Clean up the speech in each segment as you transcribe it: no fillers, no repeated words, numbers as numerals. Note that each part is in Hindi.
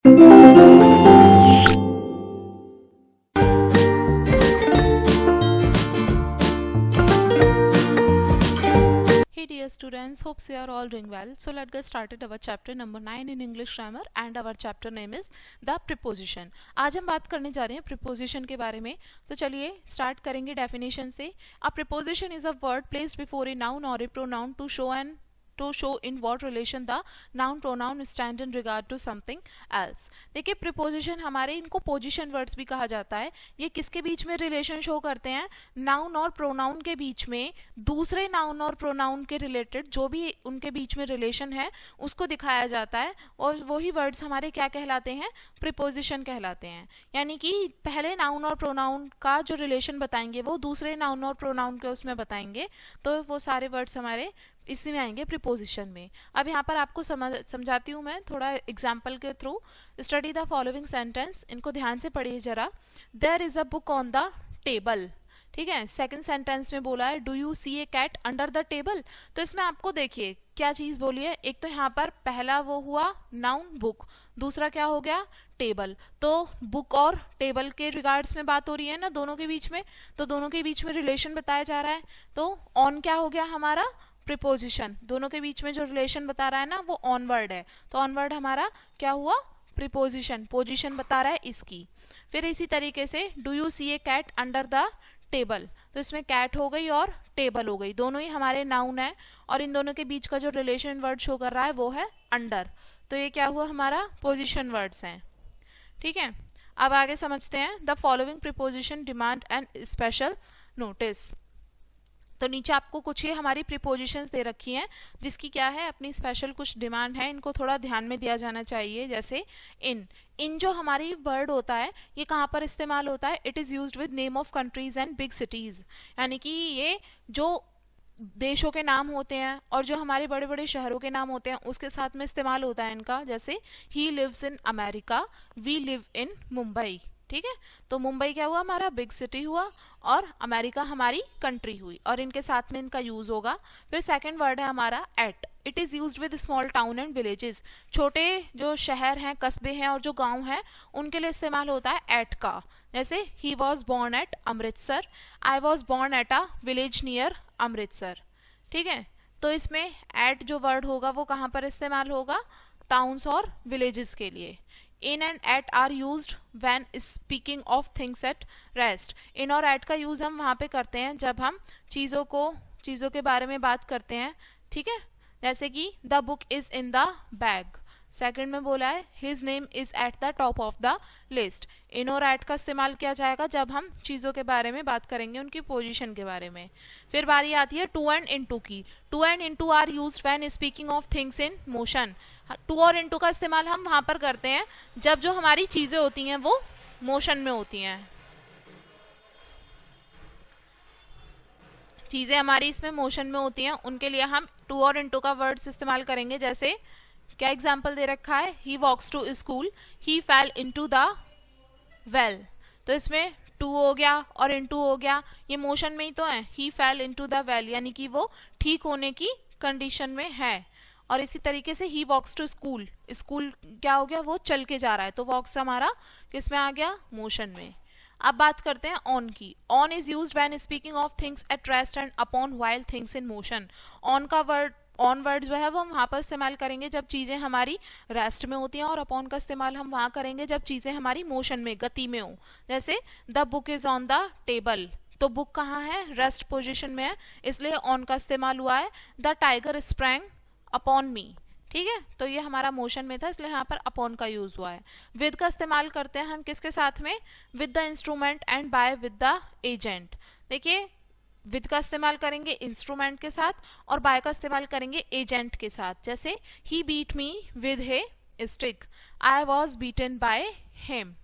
Hey dear students, hopes you are all doing well. So let's get started our chapter number 9 in English grammar and our chapter name is the preposition. आज हम बात करने जा रहे हैं preposition के बारे में. तो चलिए start करेंगे definition से. A preposition is a word placed before a noun or a pronoun to show in what relation the noun pronoun stand in regard to something else. देखिए preposition हमारे इनको position words भी कहा जाता है. ये किसके बीच में relation show करते हैं? noun और pronoun के बीच में दूसरे noun और pronoun के related जो भी उनके बीच में relation है उसको दिखाया जाता है और वही words हमारे क्या कहलाते हैं? preposition कहलाते हैं. यानी कि पहले noun और pronoun का जो relation बताएंगे वो दूसरे noun और pronoun के उसमें बताएंगे, तो वो सारे words हमारे इसी में आएंगे प्रीपोजिशन में. अब यहाँ पर आपको समझाती हूँ मैं थोड़ा एग्जाम्पल के through. Study the following sentence, इनको ध्यान से पढ़िए जरा. There is a book on the table. ठीक है, सेकंड सेंटेंस में बोला है do you see a cat under the table. तो इसमें आपको देखिए क्या चीज बोली है. एक तो यहाँ पर पहला वो हुआ नाउन बुक, दूसरा क्या हो गया टेबल. तो बुक और टेबल के रिगार्ड्स में बात हो रही है ना दोनों के बीच में, तो दोनों के बीच में रिलेशन बताया जा रहा है. तो ऑन क्या हो गया हमारा प्रीपोजिशन. दोनों के बीच में जो रिलेशन बता रहा है ना वो ऑन वर्ड है, तो ऑन वर्ड हमारा क्या हुआ प्रीपोजिशन. पोजीशन बता रहा है इसकी. फिर इसी तरीके से do you see a cat under the table. तो इसमें कैट हो गई और टेबल हो गई, दोनों ही हमारे नाउन है और इन दोनों के बीच का जो रिलेशन वर्ड शो कर रहा है वो है अंडर. तो ये क्या हुआ हमारा पोजिशन वर्ड्स हैं. ठीक है, अब आगे समझते हैं. The following preposition demand and special notice. तो नीचे आपको कुछ ये हमारी प्रीपोजिशंस दे रखी हैं जिसकी क्या है अपनी स्पेशल कुछ डिमांड है, इनको थोड़ा ध्यान में दिया जाना चाहिए. जैसे इन जो हमारी वर्ड होता है ये कहाँ पर इस्तेमाल होता है? It is used with name of countries and big cities. यानी कि ये जो देशों के नाम होते हैं और जो हमारे बड़े बड़े शहरों के नाम होते हैं उसके साथ में इस्तेमाल होता है इनका. जैसे he lives in America, we live in Mumbai. ठीक है, तो मुंबई क्या हुआ हमारा बिग सिटी हुआ और अमेरिका हमारी कंट्री हुई और इनके साथ में इनका यूज होगा. फिर सेकंड वर्ड है हमारा at. It is used with small town and villages. छोटे जो शहर हैं, कस्बे हैं और जो गांव हैं उनके लिए इस्तेमाल होता है एट का. जैसे he was born at Amritsar, I was born at a village near Amritsar. ठीक है, तो इसमें एट जो वर्ड होगा वो कहाँ पर इस्तेमाल होगा? टाउन्स और विलेजेस के लिए. In and at are used when speaking of things at rest. In और एट का यूज हम वहाँ पे करते हैं जब हम चीज़ों के बारे में बात करते हैं. ठीक है, जैसे कि the book is in the bag. Second में बोला है his name is at the top of the list. In और एट का इस्तेमाल किया जाएगा जब हम चीज़ों के बारे में बात करेंगे, उनकी पोजीशन के बारे में. फिर बारी आती है टू एंड इनटू की. To and into are used when speaking of things in motion. To और इनटू का इस्तेमाल हम वहाँ पर करते हैं जब जो हमारी चीज़ें होती हैं वो मोशन में होती हैं. चीज़ें हमारी इसमें मोशन में होती हैं, उनके लिए हम टू और इनटू का वर्ड्स इस्तेमाल करेंगे. जैसे क्या एग्जाम्पल दे रखा है, he walks to school, he fell into the well. तो इसमें टू हो गया और इनटू हो गया, ये मोशन में ही तो है. ही फेल इनटू द वेल यानी कि वो ठीक होने की कंडीशन में है. और इसी तरीके से ही वॉक्स टू स्कूल, स्कूल क्या हो गया वो चल के जा रहा है, तो वॉक्स हमारा किस में आ गया? मोशन में. अब बात करते हैं ऑन की. On is used when speaking of things at rest and upon while things in motion. On का वर्ड ऑन वर्ड जो है वो हम वहाँ पर इस्तेमाल करेंगे जब चीज़ें हमारी रेस्ट में होती हैं और अपॉन का इस्तेमाल हम वहाँ करेंगे जब चीज़ें हमारी मोशन में, गति में हो. जैसे the book is on the table. तो बुक कहाँ है? रेस्ट पोजीशन में है, इसलिए ऑन का इस्तेमाल हुआ है. द टाइगर स्प्रैंग अपॉन मी. ठीक है, तो ये हमारा मोशन में था इसलिए यहाँ पर अपॉन का यूज हुआ है. विद का इस्तेमाल करते हैं हम किसके साथ में? With the instrument and by with the agent. देखिए विद का इस्तेमाल करेंगे इंस्ट्रूमेंट के साथ और बाय का इस्तेमाल करेंगे एजेंट के साथ. जैसे he beat me with his stick, I was beaten by him.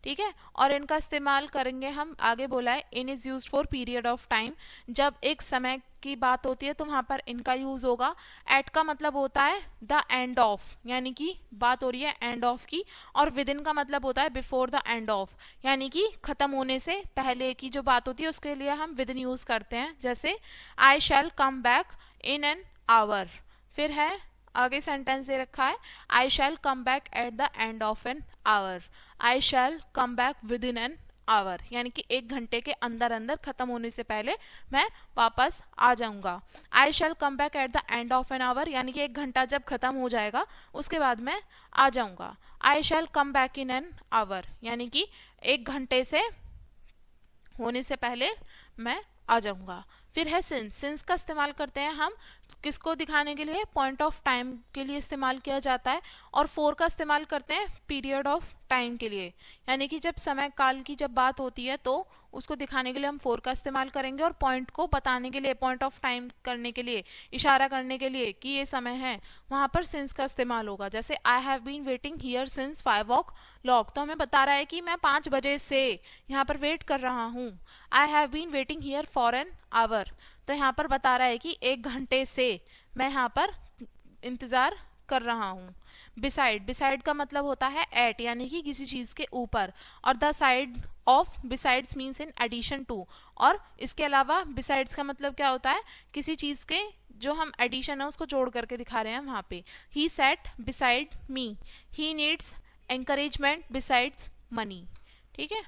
ठीक है, और इनका इस्तेमाल करेंगे हम, आगे बोला है in is used for period of time. जब एक समय की बात होती है तो वहाँ पर इनका यूज होगा. एट का मतलब होता है द एंड ऑफ, यानी कि बात हो रही है एंड ऑफ की. और विद इन का मतलब होता है बिफोर द एंड ऑफ, यानी कि खत्म होने से पहले की जो बात होती है उसके लिए हम विद इन यूज करते हैं. जैसे I shall come back in an hour. फिर है आगे सेंटेंस दे रखा है I shall come back at the end of an hour. I shall come back within an hour यानी कि 1 घंटे के अंदर अंदर खत्म होने से पहले मैं वापस आ जाऊंगा। I shall come back at the end of an hour यानी कि 1 घंटा जब खत्म हो जाएगा उसके बाद मैं आ जाऊंगा। I shall come back in an hour यानी कि 1 घंटे से होने से पहले मैं आ जाऊंगा। फिर है सिंस। सिंस का इस्तेमाल करते हैं हम किसको दिखाने के लिए, पॉइंट ऑफ टाइम के लिए इस्तेमाल किया जाता है। और फॉर का इस्तेमाल करते हैं पीरियड ऑफ टाइम के लिए, यानी कि जब समय काल की जब बात होती है तो उसको दिखाने के लिए हम फॉर का इस्तेमाल करेंगे। और पॉइंट को बताने के लिए, पॉइंट ऑफ टाइम करने के लिए, इशारा करने के लिए कि ये समय है, वहां पर सिंस का इस्तेमाल होगा। जैसे I have been waiting here since 5 o'clock, तो हमें बता रहा है कि मैं 5 बजे से यहाँ पर वेट कर रहा हूँ। I have been waiting here for an hour, तो यहाँ पर बता रहा है कि 1 घंटे से मैं यहाँ पर इंतजार कर रहा हूँ। बिसाइड, बिसाइड का मतलब होता है एट यानी कि किसी चीज के ऊपर। और the side of besides means in addition to, और इसके अलावा बिसाइड्स का मतलब क्या होता है, किसी चीज के जो हम एडिशन है उसको जोड़ करके दिखा रहे हैं वहां पे। He sat beside me, he needs encouragement besides money. ठीक है,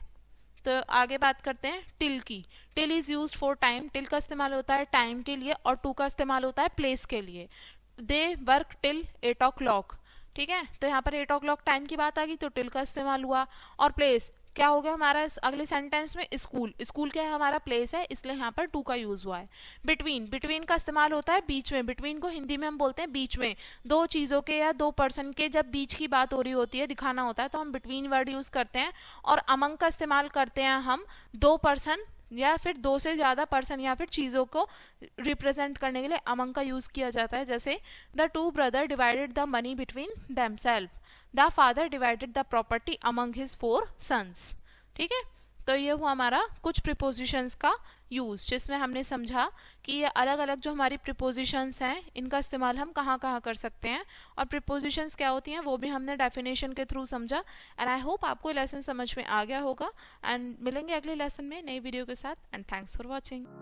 तो आगे बात करते हैं टिल की। Till is used for time, till का इस्तेमाल होता है टाइम के लिए, और टू का इस्तेमाल होता है प्लेस के लिए। दे वर्क टिल 8 o'clock, ठीक है, तो यहाँ पर 8 o'clock टाइम की बात आ गई तो टिल का इस्तेमाल हुआ। और प्लेस क्या हो गया हमारा अगले सेंटेंस में, स्कूल। स्कूल क्या है, हमारा प्लेस है, इसलिए यहाँ पर टू का यूज हुआ है। बिटवीन, बिटवीन का इस्तेमाल होता है बीच में। बिटवीन को हिंदी में हम बोलते हैं बीच में, 2 चीजों के या 2 पर्सन के जब बीच की बात हो रही होती है, दिखाना होता है, तो हम बिटवीन वर्ड यूज करते हैं। और अमंग का इस्तेमाल करते हैं हम 2 पर्सन या फिर 2 से ज्यादा पर्सन या फिर चीजों को रिप्रेजेंट करने के लिए अमंग का यूज किया जाता है। जैसे the 2 brother divided the money between themselves, the father divided the property among his 4 sons. ठीक है, तो ये हुआ हमारा कुछ प्रीपोजिशंस का यूज, जिसमें हमने समझा कि ये अलग अलग जो हमारी प्रीपोजिशंस हैं इनका इस्तेमाल हम कहाँ कहाँ कर सकते हैं, और प्रीपोजिशंस क्या होती हैं वो भी हमने डेफिनेशन के थ्रू समझा। एंड आई होप आपको लेसन समझ में आ गया होगा, एंड मिलेंगे अगले लेसन में नई वीडियो के साथ। And thanks for watching.